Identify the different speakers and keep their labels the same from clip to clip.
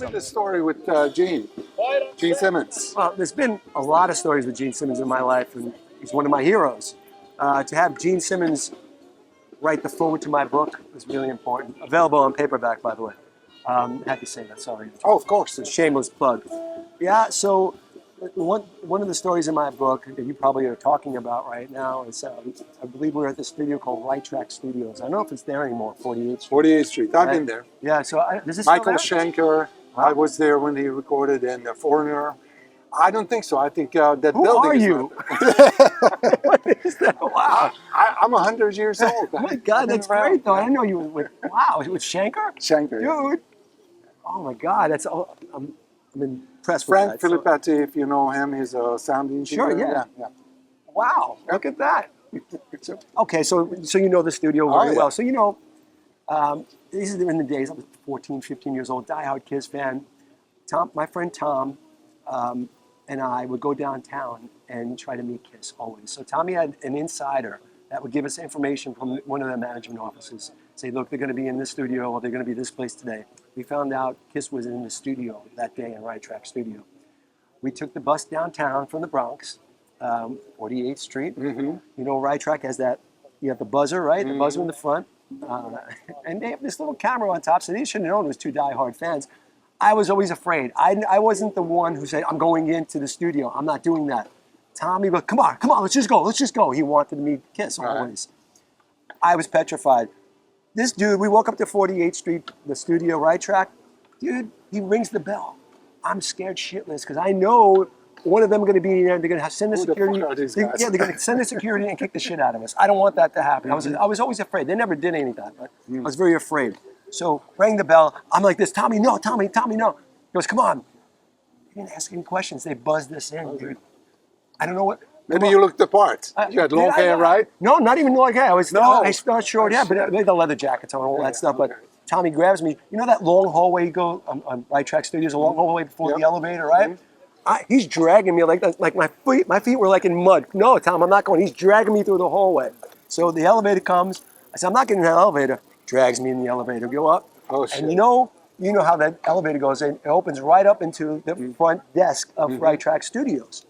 Speaker 1: is the story with Gene Simmons?
Speaker 2: Well, there's been a lot of stories with Gene Simmons in my life, and he's one of my heroes. To have Gene Simmons write the foreword to my book was really important. Available on paperback, by the way. Had to say that, sorry.
Speaker 1: Oh, of course.
Speaker 2: It's a shameless plug. Yeah, so one of the stories in my book that you probably are talking about right now is, I believe we're at the studio called Anthrax Studios. I don't know if it's there anymore, 48th Street.
Speaker 1: 48th Street. I've been there.
Speaker 2: Yeah, so is this
Speaker 1: Michael
Speaker 2: still there?
Speaker 1: Schenker.
Speaker 2: Wow.
Speaker 1: I was there when he recorded, and The Foreigner. I don't think so. I think that
Speaker 2: Who
Speaker 1: building
Speaker 2: are
Speaker 1: is
Speaker 2: you?
Speaker 1: not
Speaker 2: What is that? Wow.
Speaker 1: I'm 100 years old.
Speaker 2: Oh my God, that's great though. I didn't know you were with, wow, with Schenker?
Speaker 1: Schenker. Yeah.
Speaker 2: Dude. Oh my God, that's, I'm impressed
Speaker 1: Frank
Speaker 2: with that.
Speaker 1: Filippetti, if you know him, he's a sound engineer.
Speaker 2: Sure, yeah.
Speaker 1: Yeah.
Speaker 2: Wow, look at that. Okay, so you know the studio very well. So you know, these are in the days, I was 14, 15 years old, diehard Kiss fan. My friend Tom and I would go downtown and try to meet Kiss always. So Tommy had an insider that would give us information from one of the management offices. Say, look, they're going to be in this studio, or they're going to be this place today. We found out Kiss was in the studio that day in Anthrax Studio. We took the bus downtown from the Bronx, 48th Street.
Speaker 1: Mm-hmm.
Speaker 2: You know, Anthrax has that, you have the buzzer, right? The buzzer in the front. And they have this little camera on top, so they should have known it was two diehard fans. I was always afraid. I wasn't the one who said, I'm going into the studio. I'm not doing that. Tommy goes, come on, let's just go. He wanted to meet Kiss always. I was petrified. This dude, we woke up to 48th Street, the studio, right track. Dude, he rings the bell. I'm scared shitless because I know one of them are going to be there. They're going to send the security. They're going to send the security and kick the shit out of us. I don't want that to happen. I was always afraid. They never did anything. But I was very afraid. So rang the bell. I'm like this. Tommy, no. He goes, come on. He didn't ask any questions. They buzzed us in, dude. I don't know what.
Speaker 1: Maybe you looked the part. You had long hair, right?
Speaker 2: No, not even long hair. I started short hair, but they had the leather jackets on and all that stuff. But Tommy grabs me. You know that long hallway you go on Anthrax Studios, a long hallway before the elevator, right? He's dragging me like my feet were like in mud. No, Tom, I'm not going. He's dragging me through the hallway. So the elevator comes. I said, I'm not getting in that elevator. Drags me in the elevator. Go up.
Speaker 1: Oh, shit.
Speaker 2: And you know how that elevator goes in. It opens right up into the front desk of Anthrax Studios.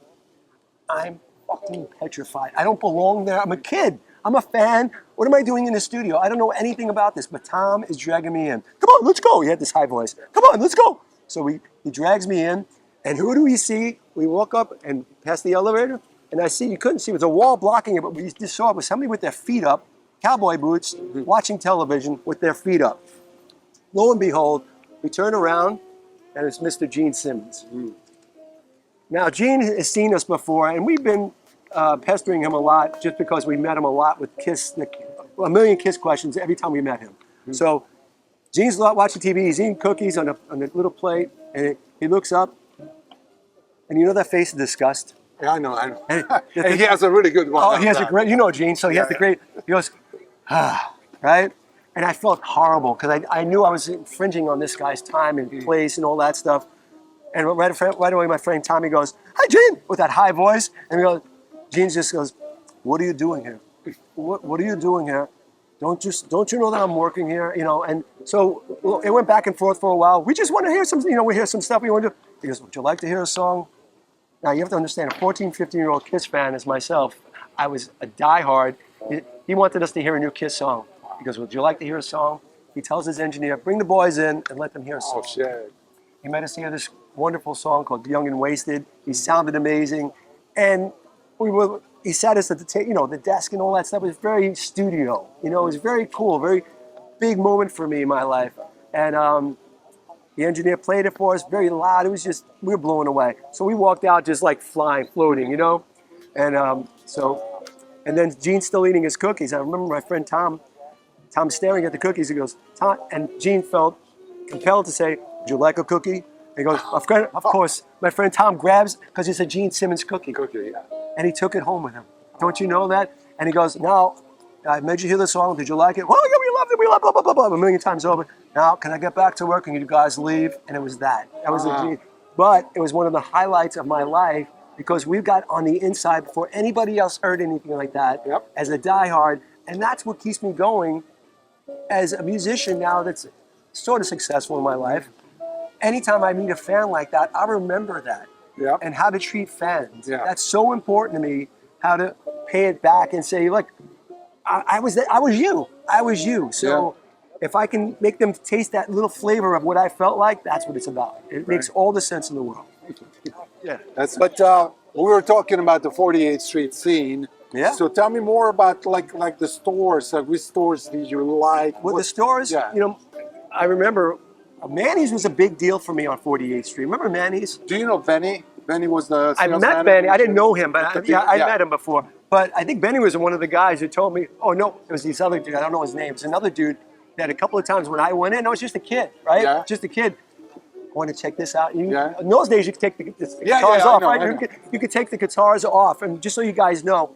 Speaker 2: I'm fucking petrified. I don't belong there. I'm a kid. I'm a fan. What am I doing in the studio? I don't know anything about this, but Tom is dragging me in. Come on, let's go. He had this high voice. Come on, let's go. So he drags me in, and who do we see? We walk up and past the elevator, and I see, you couldn't see, it was a wall blocking it, but we just saw it was somebody with their feet up, cowboy boots, watching television with their feet up. Lo and behold, we turn around, and it's Mr. Gene Simmons. Now, Gene has seen us before, and we've been pestering him a lot just because we met him a lot with Kiss, a million Kiss questions every time we met him. So Gene's watching TV, he's eating cookies on a little plate, and he looks up, and you know that face of disgust?
Speaker 1: Yeah, I know. And he has a really good one.
Speaker 2: Oh, he has a great, you know Gene, so he has the great, he goes, right? And I felt horrible because I knew I was infringing on this guy's time and place and all that stuff. And right away, my friend Tommy goes, "Hi, Gene," with that high voice. And Gene just goes, "What are you doing here? What are you doing here? Don't you know that I'm working here? You know?" And so it went back and forth for a while. We just want to hear some, we hear some stuff we want to do. He goes, "Would you like to hear a song?" Now you have to understand, a 14, 15-year-old Kiss fan as myself, I was a diehard. He wanted us to hear a new Kiss song. He goes, "Would you like to hear a song?" He tells his engineer, "Bring the boys in and let them hear a song."
Speaker 1: Oh, shit.
Speaker 2: He made us hear this wonderful song called "Young and Wasted." He sounded amazing, and he sat us at the desk and all that stuff. It was very studio, it was very cool, very big moment for me in my life. And the engineer played it for us, very loud. It was just, we were blown away. So we walked out just like flying, floating, and and then Gene's still eating his cookies. I remember my friend Tom staring at the cookies. He goes, "Tom," and Gene felt compelled to say, "Would you like a cookie?" And he goes, "Of course." My friend Tom grabs, because it's a Gene Simmons cookie. And he took it home with him. Don't you know that? And he goes, "Now, I made you hear the song. Did you like it?" "Oh, yeah, we loved it. We loved it, blah, blah, blah, blah," a million times over. "Now, can I get back to work and you guys leave?" And it was that. That was the Gene. But it was one of the highlights of my life because we got on the inside before anybody else heard anything like that as a diehard. And that's what keeps me going as a musician now that's sort of successful in my life. anytime I meet a fan like that, I remember that.
Speaker 1: Yeah.
Speaker 2: And how to treat fans.
Speaker 1: Yeah.
Speaker 2: That's so important to me, how to pay it back and say, look, I was you. So if I can make them taste that little flavor of what I felt like, that's what it's about. It makes all the sense in the world. Yeah.
Speaker 1: But we were talking about the 48th Street scene.
Speaker 2: Yeah.
Speaker 1: So tell me more about like the stores. Which stores did you like?
Speaker 2: Well, the stores, you know, I remember Mannys was a big deal for me on 48th Street. Remember Mannys?
Speaker 1: Do you know Benny? Benny was the
Speaker 2: I
Speaker 1: sales
Speaker 2: met
Speaker 1: manager.
Speaker 2: Benny. I didn't know him, but I met him before. But I think Benny was one of the guys who told me, oh, no, it was this other dude. I don't know his name. It's another dude that a couple of times when I went in, I was just a kid, right?
Speaker 1: Yeah.
Speaker 2: Just a kid. I want to check this out. In those days, you could take the guitars
Speaker 1: I
Speaker 2: off,
Speaker 1: know,
Speaker 2: right? You could take the guitars off. And just so you guys know,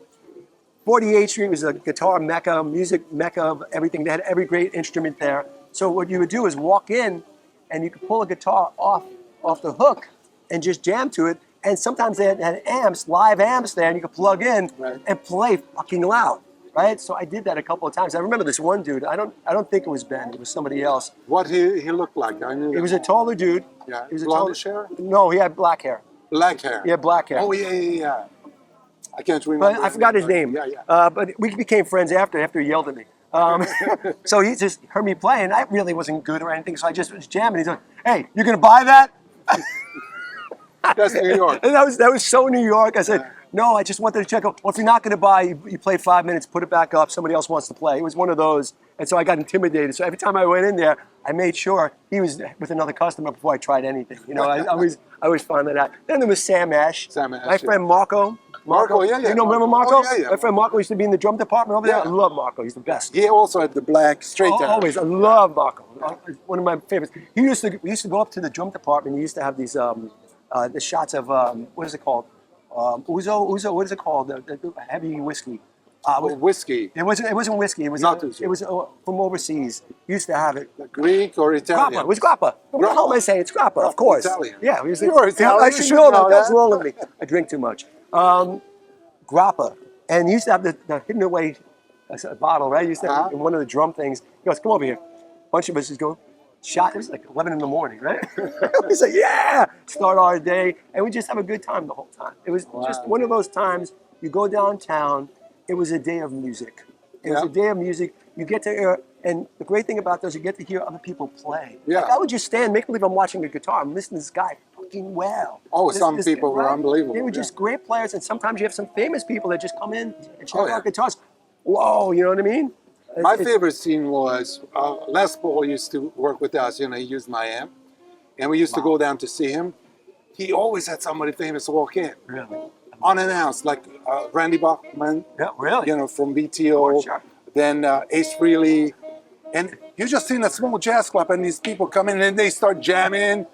Speaker 2: 48th Street was a guitar mecca, music mecca of everything. They had every great instrument there. So what you would do is walk in, and you could pull a guitar off the hook and just jam to it. And sometimes they had amps, live amps there, and you could plug in and play fucking loud, right? So I did that a couple of times. I remember this one dude. I don't think it was Ben. It was somebody else.
Speaker 1: What he looked like? I knew.
Speaker 2: He was a taller dude.
Speaker 1: Yeah.
Speaker 2: He was
Speaker 1: Blondish hair?
Speaker 2: No, he had black hair.
Speaker 1: Black hair.
Speaker 2: He had black hair.
Speaker 1: Oh yeah. I can't remember.
Speaker 2: But I forgot his name.
Speaker 1: Yeah.
Speaker 2: But we became friends after he yelled at me. So he just heard me play, and I really wasn't good or anything, so I just was jamming. He's like, hey, you gonna buy that?
Speaker 1: That's New York.
Speaker 2: And that was so New York. I said, no, I just wanted to check out. Well, if you're not gonna buy, you played 5 minutes, put it back up, somebody else wants to play. It was one of those, and so I got intimidated. So every time I went in there, I made sure he was with another customer before I tried anything. You know, I always found that out. Then there was Sam Ash. My friend Marco.
Speaker 1: Marco, yeah.
Speaker 2: You know, remember Marco?
Speaker 1: Oh, yeah.
Speaker 2: My friend Marco used to be in the drum department over there. I love Marco. He's the best.
Speaker 1: He also had the black straight hair.
Speaker 2: Always. I love Marco. One of my favorites. We used to go up to the drum department. He used to have these the shots of what is it called? Ouzo. What is it called? The heavy whiskey.
Speaker 1: Whiskey.
Speaker 2: It wasn't whiskey. It was
Speaker 1: Not
Speaker 2: it was from overseas. He used to have it.
Speaker 1: Greek or Italian?
Speaker 2: Grappa. It was grappa. What the hell am I saying? It's grappa, of course.
Speaker 1: Italian.
Speaker 2: Yeah.
Speaker 1: You're Italian.
Speaker 2: I should know that. That's wrong with me. I drink too much. Grappa. And he used to have the hidden away bottle, right? He used to have in one of the drum things. He goes, come over here. A bunch of us just go, shot. It was like 11 in the morning, right? We say, yeah! Start our day. And we just have a good time the whole time. It was just one of those times you go downtown. It was a day of music. It was a day of music. You get to hear, and the great thing about those, you get to hear other people play.
Speaker 1: Yeah.
Speaker 2: Like I would just stand, make believe I'm watching a guitar. I'm listening to this guy fucking well.
Speaker 1: Oh, some people were unbelievable.
Speaker 2: They were just great players, and sometimes you have some famous people that just come in and check out guitars. Whoa, you know what I mean?
Speaker 1: My favorite scene was Les Paul used to work with us. You know, he used my amp, and we used to go down to see him. He always had somebody famous walk in.
Speaker 2: Really?
Speaker 1: Unannounced, like Randy Bachman.
Speaker 2: Yeah, really?
Speaker 1: You know, from BTO.
Speaker 2: Sure.
Speaker 1: Then Ace Frehley. And you just seen a small jazz club, and these people come in and they start jamming.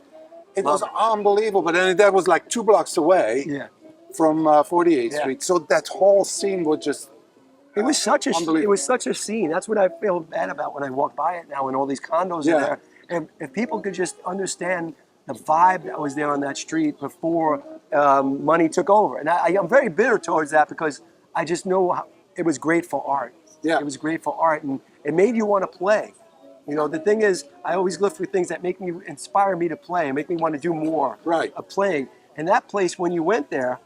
Speaker 1: It was unbelievable. But then that was like 2 blocks away from 48th Street. So that whole scene was just
Speaker 2: it was such a scene. That's what I feel bad about when I walk by it now, and all these condos are there. And if people could just understand the vibe that was there on that street before money took over. And I'm very bitter towards that because I just know how, it was great for art.
Speaker 1: Yeah.
Speaker 2: It was great for art, and it made you want to play. You know, the thing is, I always look for things that make me, inspire me to play and make me want to do more of playing. And that place, when you went there,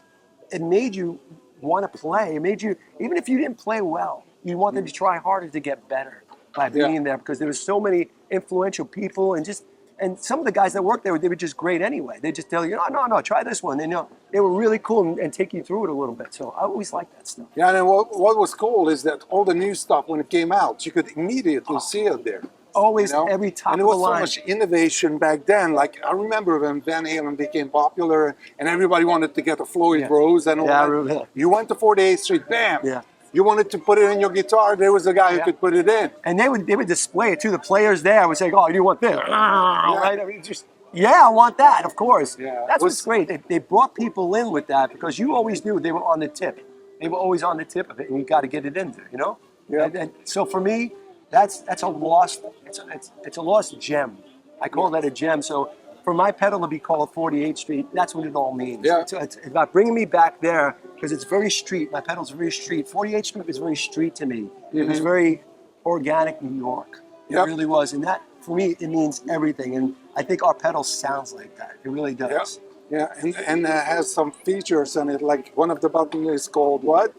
Speaker 2: it made you want to play. It made you, even if you didn't play well, you wanted to try harder to get better by being there because there were so many influential people and some of the guys that worked there, they were just great anyway. They just tell you, no, try this one. And, they were really cool and take you through it a little bit. So I always liked that stuff.
Speaker 1: Yeah, and what was cool is that all the new stuff, when it came out, you could immediately see it there.
Speaker 2: Always, every top of the line.
Speaker 1: And there was so much innovation back then. Like, I remember when Van Halen became popular and everybody wanted to get a Floyd Rose and all that. You went to 48th Street, bam. Yeah. You wanted to put it in your guitar, there was a guy who could put it in.
Speaker 2: And they would display it too. The players there would say, oh, you want this? Right? I mean, I want that, of course.
Speaker 1: Yeah.
Speaker 2: That's what's great. They brought people in with that because you always knew they were on the tip. They were always on the tip of it, and you got to get it in there, you know?
Speaker 1: Yeah.
Speaker 2: And so for me, that's a lost, it's a lost gem. I call that a gem. So for my pedal to be called 48th Street, that's what it all means.
Speaker 1: Yeah.
Speaker 2: It's about bringing me back there because it's very street. My pedal's very street. 48th Street was very street to me. It was very organic New York. It really was. And for me, it means everything. And I think our pedal sounds like that. It really does.
Speaker 1: Yeah, and it has some features on it. Like one of the buttons is called what?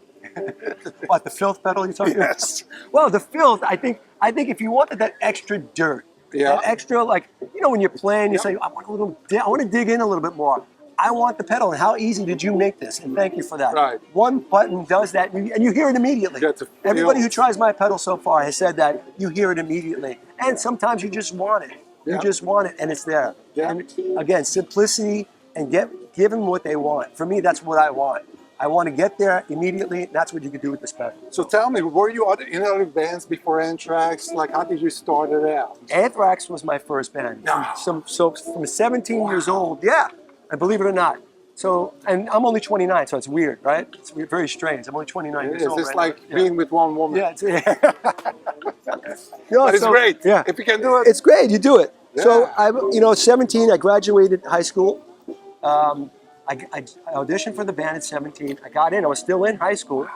Speaker 2: What, the filth pedal you're talking about?
Speaker 1: Yes.
Speaker 2: Well, the filth, I think if you wanted that extra dirt, that extra, like, you know, when you're playing, you say, I want to dig in a little bit more. I want the pedal. And how easy did you make this? And thank you for that.
Speaker 1: Right.
Speaker 2: One button does that, and you hear it immediately. Everybody who tries my pedal so far has said that you hear it immediately. And sometimes you just want it. You just want it, and it's there.
Speaker 1: Yeah.
Speaker 2: And again, simplicity and give them what they want. For me, that's what I want. I want to get there immediately. That's what you can do with this pedal.
Speaker 1: So tell me, were you in other bands before Anthrax? Like, how did you start it out?
Speaker 2: Anthrax was my first band. So from 17 years old, yeah, and believe it or not. So, and I'm only 29, so it's weird, right? It's very strange. I'm only 29 years old.
Speaker 1: It's just like being with one woman.
Speaker 2: Yeah,
Speaker 1: but it's great.
Speaker 2: Yeah.
Speaker 1: If you can do it.
Speaker 2: It's great, you do it.
Speaker 1: Yeah.
Speaker 2: So, 17, I graduated high school. I auditioned for the band at 17. I got in. I was still in high school.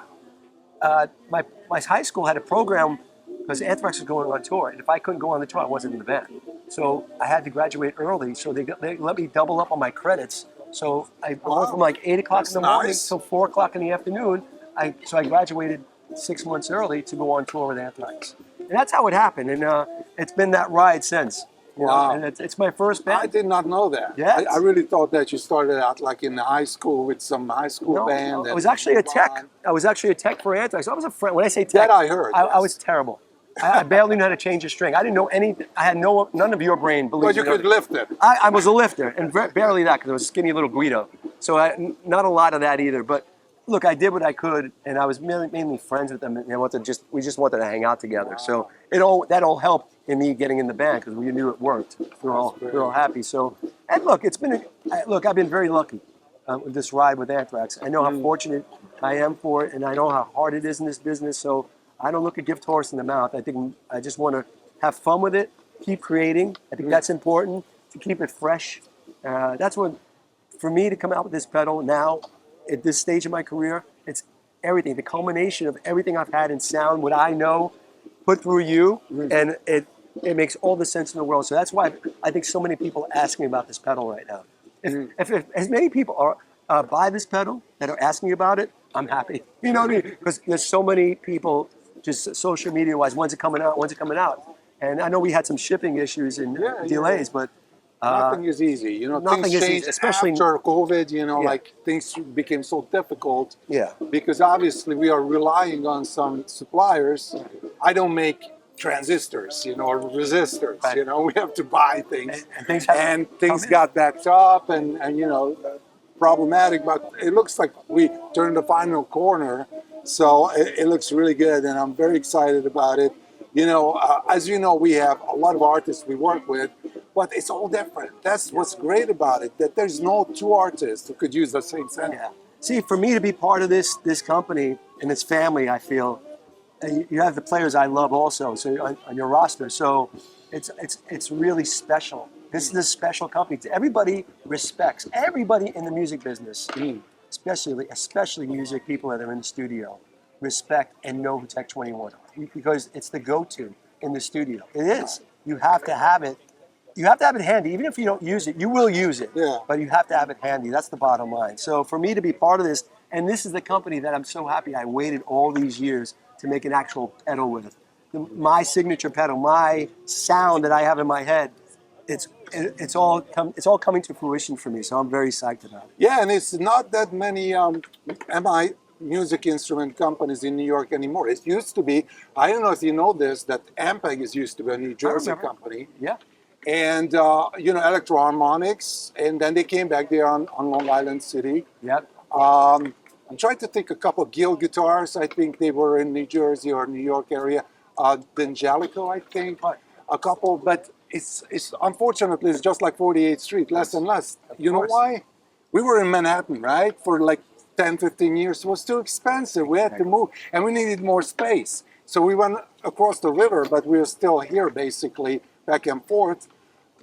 Speaker 2: My high school had a program because Anthrax was going on tour, and if I couldn't go on the tour, I wasn't in the band. So I had to graduate early. So they let me double up on my credits. So I went from like 8 o'clock in the morning till 4 o'clock in the afternoon. So I graduated 6 months early to go on tour with Anthrax, and that's how it happened. And it's been that ride since.
Speaker 1: Wow.
Speaker 2: And it's my first band.
Speaker 1: I did not know that.
Speaker 2: Yes.
Speaker 1: I really thought that you started out like in high school with some high school band.
Speaker 2: No, I was actually a tech. I was actually a tech for Anthrax. I was a friend. When I say tech,
Speaker 1: that I heard.
Speaker 2: I was terrible. I barely knew how to change a string. I didn't know anything. I had none of your brain, believe me.
Speaker 1: But you could lift it.
Speaker 2: I was a lifter, and barely that because I was a skinny little Guido. So not a lot of that either. But look, I did what I could, and I was mainly friends with them. And we just wanted to hang out together. So that all helped in me getting in the band because we knew it worked. We were all happy. So, and look, I've been very lucky with this ride with Anthrax. I know how fortunate I am for it, and I know how hard it is in this business. So I don't look a gift horse in the mouth. I think I just want to have fun with it, keep creating. I think that's important to keep it fresh. That's what, for me to come out with this pedal now, at this stage of my career, it's everything, the culmination of everything I've had in sound, what I know, put through you, and it makes all the sense in the world. So that's why I think so many people are asking about this pedal right now. If as many people are buy this pedal that are asking about it, I'm happy. You know what I mean? Because there's so many people, just social media-wise, when's it coming out? When's it coming out? And I know we had some shipping issues and delays, but
Speaker 1: nothing is easy. You know,
Speaker 2: nothing
Speaker 1: things
Speaker 2: is
Speaker 1: changed
Speaker 2: easy, especially
Speaker 1: after COVID. You know, like things became so difficult.
Speaker 2: Yeah.
Speaker 1: Because obviously we are relying on some suppliers. I don't make transistors, you know, or resistors.
Speaker 2: Right.
Speaker 1: You know, we have to buy things,
Speaker 2: and
Speaker 1: things got backed up, and you know, problematic. But it looks like we turned the final corner. So it looks really good, and I'm very excited about it. You know, as you know, we have a lot of artists we work with, but it's all different. That's what's great about it, that there's no two artists who could use the same sound.
Speaker 2: Yeah. See, for me to be part of this company and its family, I feel, and you have the players I love also, so on your roster. So it's really special. This is a special company. Everybody respects everybody in the music business. Especially music people that are in the studio, respect and know who Tech 21 are, because it's the go-to in the studio. It is. You have to have it. You have to have it handy. Even if you don't use it, you will use it.
Speaker 1: Yeah.
Speaker 2: But you have to have it handy. That's the bottom line. So for me to be part of this, and this is the company that I'm so happy I waited all these years to make an actual pedal with. My signature pedal, my sound that I have in my head, it's all coming to fruition for me, so I'm very psyched about it.
Speaker 1: Yeah, and it's not that many MI music instrument companies in New York anymore. It used to be, I don't know if you know this, that Ampeg used to be a New Jersey company.
Speaker 2: Yeah.
Speaker 1: And, you know, Electro Harmonics, and then they came back there on Long Island City.
Speaker 2: Yep.
Speaker 1: I'm trying to think a couple of Gill guitars. I think they were in New Jersey or New York area. D'Angelico, I think. A couple, but it's unfortunately it's just like 48th Street, less and less. You know why? We were in Manhattan, right? For like 10, 15 years. It was too expensive. We had to move, and we needed more space. So we went across the river, but we were still here basically, back and forth.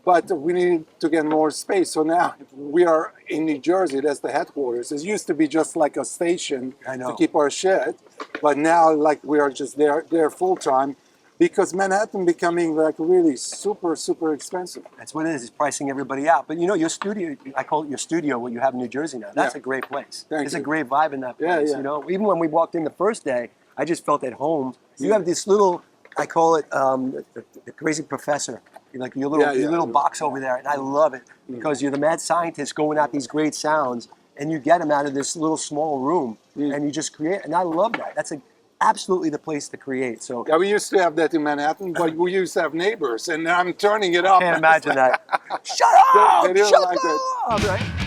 Speaker 1: But we needed to get more space. So now we are in New Jersey. That's the headquarters. It used to be just like a station to keep our shit. But now, like, we are just there full time. because Manhattan becoming like really super, super expensive.
Speaker 2: That's what it is. It's pricing everybody out. But you know, your studio, I call it your studio, what you have in New Jersey now. That's a great place.
Speaker 1: Thank
Speaker 2: There's
Speaker 1: you.
Speaker 2: a great vibe in that
Speaker 1: Yeah,
Speaker 2: place.
Speaker 1: yeah.
Speaker 2: You know, even when we walked in the first day, I just felt at home. You have this little, I call it the crazy professor. Like your little box over there, and I love it because you're the mad scientist going out these great sounds, and you get them out of this little small room, and you just create. And I love that. That's absolutely the place to create. So
Speaker 1: yeah, we used to have that in Manhattan, but we used to have neighbors, and I'm turning it up.
Speaker 2: I can't imagine that. Shut up!
Speaker 1: They didn't
Speaker 2: Shut
Speaker 1: like it.
Speaker 2: up! Right?